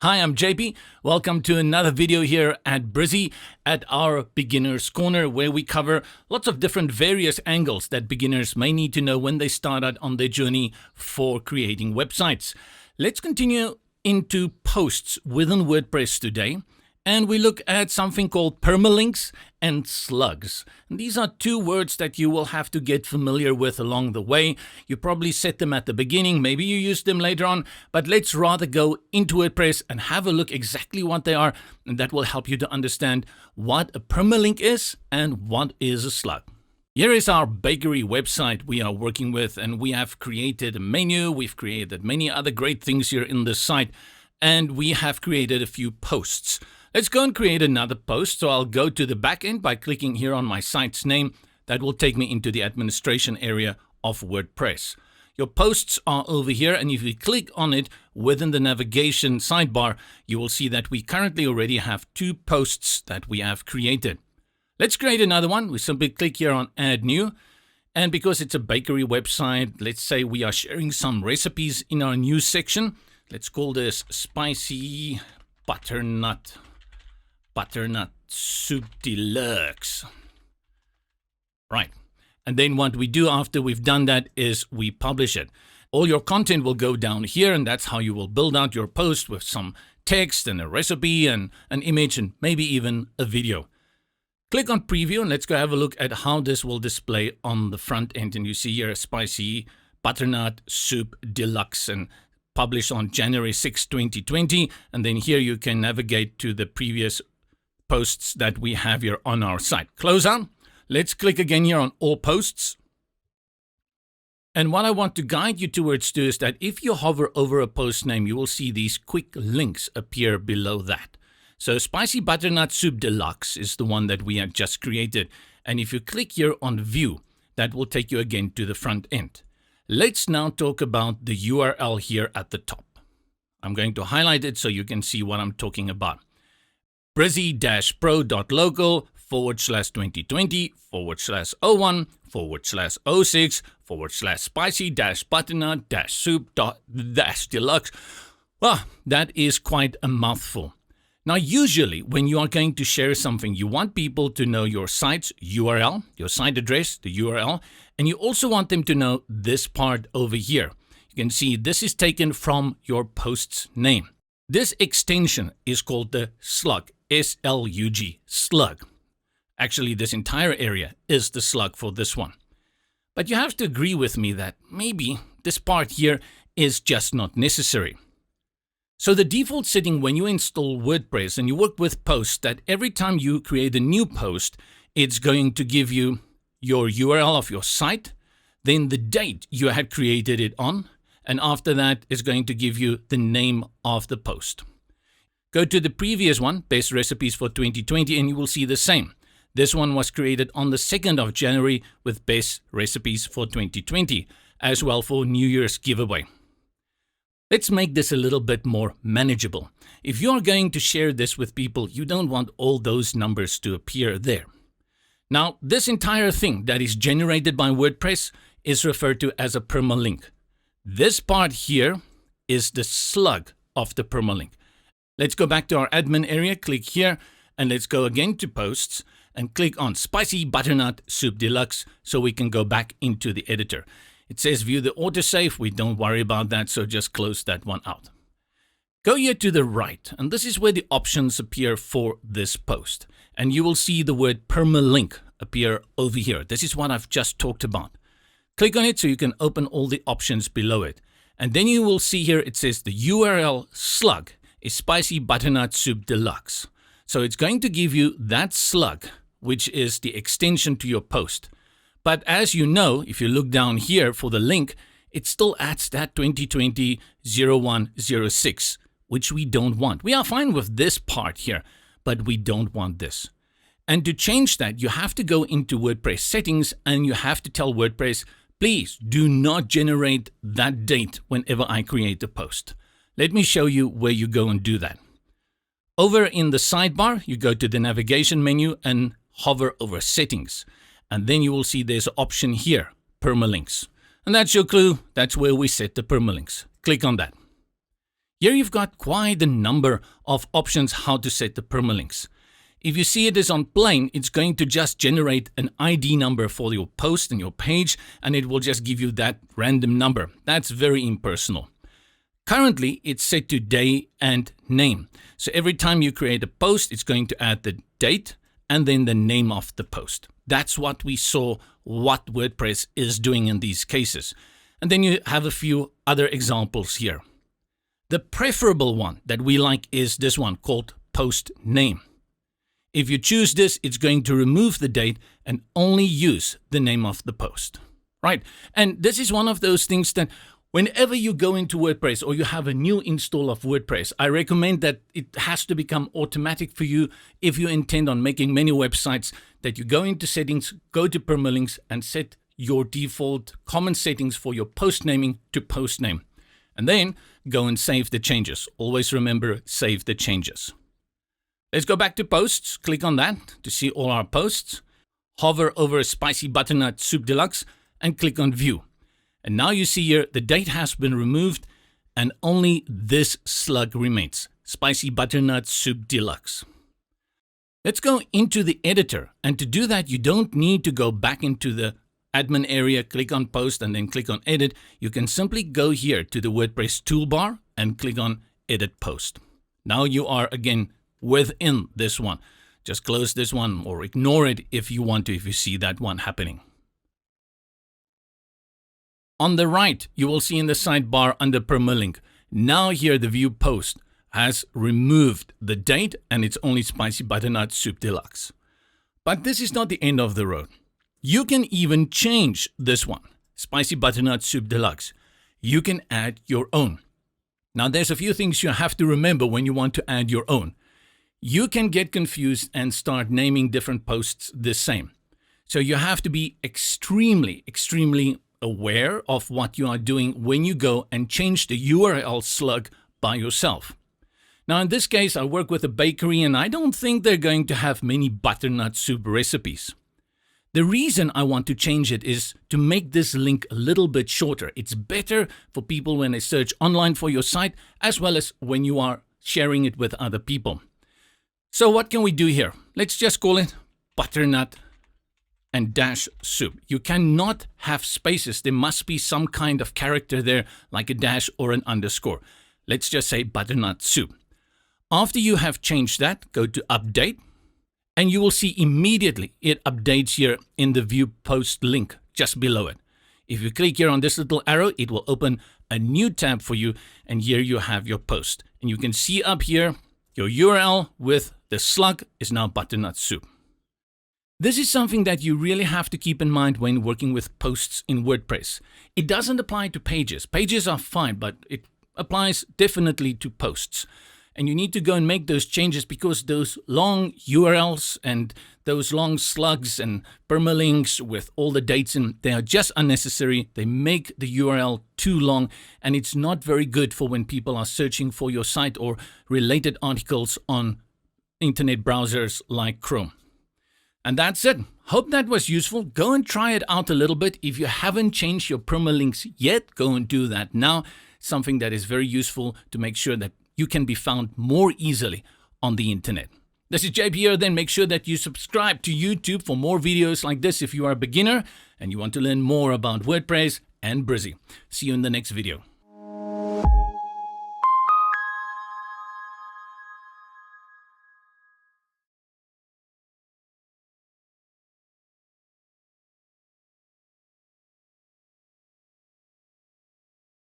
Hi, I'm JP. Welcome to another video here at Brizy at our Beginner's Corner, where we cover lots of different various angles that beginners may need to know when they start out on their journey for creating websites. Let's continue into posts within WordPress today, and we look at something called Permalinks and Slugs. And these are two words that you will have to get familiar with along the way. You probably set them at the beginning, maybe you use them later on, but let's rather go into WordPress and have a look exactly what they are, and that will help you to understand what a permalink is and what is a slug. Here is our bakery website we are working with, and we have created a menu, we've created many other great things here in this site, and we have created a few posts. Let's go and create another post. So I'll go to the back end by clicking here on my site's name. That will take me into the administration area of WordPress. Your posts are over here, and if you click on it within the navigation sidebar, you will see that we currently already have two posts that we have created. Let's create another one. We simply click here on Add New. And because it's a bakery website, let's say we are sharing some recipes in our news section. Let's call this Spicy Butternut Soup Deluxe. Right. And then what we do after we've done that is we publish it. All your content will go down here, and that's how you will build out your post with some text and a recipe and an image and maybe even a video. Click on preview and let's go have a look at how this will display on the front end. And you see here Spicy Butternut Soup Deluxe and published on January 6, 2020. And then here you can navigate to the previous posts that we have here on our site. Close out. Let's click again here on all posts. And what I want to guide you towards is that if you hover over a post name, you will see these quick links appear below that. So Spicy Butternut Soup Deluxe is the one that we had just created. And if you click here on view, that will take you again to the front end. Let's now talk about the URL here at the top. I'm going to highlight it so you can see what I'm talking about. Brizy-pro.local/2020//01//06/spicy-butternut-soup-deluxe. Well, that is quite a mouthful. Now, usually when you are going to share something, you want people to know your site's URL, your site address, the URL, and you also want them to know this part over here. You can see this is taken from your post's name. This extension is called the slug, S-L-U-G, slug. Actually, this entire area is the slug for this one. But you have to agree with me that maybe this part here is just not necessary. So the default setting when you install WordPress and you work with posts, that every time you create a new post, it's going to give you your URL of your site, then the date you had created it on, and after that, it's going to give you the name of the post. Go to the previous one, Best Recipes for 2020, and you will see the same. This one was created on the 2nd of January with Best Recipes for 2020, as well for New Year's giveaway. Let's make this a little bit more manageable. If you're going to share this with people, you don't want all those numbers to appear there. Now, this entire thing that is generated by WordPress is referred to as a permalink. This part here is the slug of the permalink. Let's go back to our admin area, click here, and let's go again to posts and click on Spicy Butternut Soup Deluxe so we can go back into the editor. It says view the autosave. We don't worry about that, so just close that one out. Go here to the right, and this is where the options appear for this post. And you will see the word permalink appear over here. This is what I've just talked about. Click on it so you can open all the options below it. And then you will see here it says the URL slug is Spicy Butternut Soup Deluxe. So it's going to give you that slug, which is the extension to your post. But as you know, if you look down here for the link, it still adds that 2020-01-06, which we don't want. We are fine with this part here, but we don't want this. And to change that, you have to go into WordPress settings and you have to tell WordPress, please do not generate that date whenever I create a post. Let me show you where you go and do that. Over in the sidebar, you go to the navigation menu and hover over settings. And then you will see there's an option here, permalinks. And that's your clue. That's where we set the permalinks. Click on that. Here you've got quite a number of options how to set the permalinks. If you see it as on plain, it's going to just generate an ID number for your post and your page, and it will just give you that random number. That's very impersonal. Currently, it's set to day and name. So every time you create a post, it's going to add the date and then the name of the post. That's what we saw what WordPress is doing in these cases. And then you have a few other examples here. The preferable one that we like is this one called post name. If you choose this, it's going to remove the date and only use the name of the post, right? And this is one of those things that whenever you go into WordPress or you have a new install of WordPress, I recommend that it has to become automatic for you if you intend on making many websites, that you go into settings, go to permalinks and set your default common settings for your post naming to post name. And then go and save the changes. Always remember, save the changes. Let's go back to posts. Click on that to see all our posts. Hover over Spicy Butternut Soup Deluxe and click on View. And now you see here the date has been removed and only this slug remains. Spicy Butternut Soup Deluxe. Let's go into the editor. And to do that, you don't need to go back into the admin area, click on Post and then click on Edit. You can simply go here to the WordPress toolbar and click on Edit Post. Now you are again within this one. Just close this one or ignore it if you want to, if you see that one happening. On the right, you will see in the sidebar under Permalink. Now here the View Post has removed the date and it's only Spicy Butternut Soup Deluxe. But this is not the end of the road. You can even change this one, Spicy Butternut Soup Deluxe. You can add your own. Now there's a few things you have to remember when you want to add your own. You can get confused and start naming different posts the same. So you have to be extremely aware of what you are doing when you go and change the URL slug by yourself. Now in this case, I work with a bakery and I don't think they're going to have many butternut soup recipes. The reason I want to change it is to make this link a little bit shorter. It's better for people when they search online for your site, as well as when you are sharing it with other people. So what can we do here? Let's just call it butternut and dash soup. You cannot have spaces. There must be some kind of character there, like a dash or an underscore. Let's just say butternut soup. After you have changed that, go to update, and you will see immediately it updates here in the view post link just below it. If you click here on this little arrow, it will open a new tab for you, and here you have your post. And you can see up here, your URL with the slug is now butternut soup. This is something that you really have to keep in mind when working with posts in WordPress. It doesn't apply to pages. Pages are fine, but it applies definitely to posts. And you need to go and make those changes because those long URLs and those long slugs and permalinks with all the dates in, they are just unnecessary. They make the URL too long, and it's not very good for when people are searching for your site or related articles on internet browsers like Chrome. And that's it. Hope that was useful. Go and try it out a little bit. If you haven't changed your permalinks yet, go and do that now. Something that is very useful to make sure that you can be found more easily on the internet. This is JP here. Then make sure that you subscribe to YouTube for more videos like this if you are a beginner and you want to learn more about WordPress and Brizy. See you in the next video.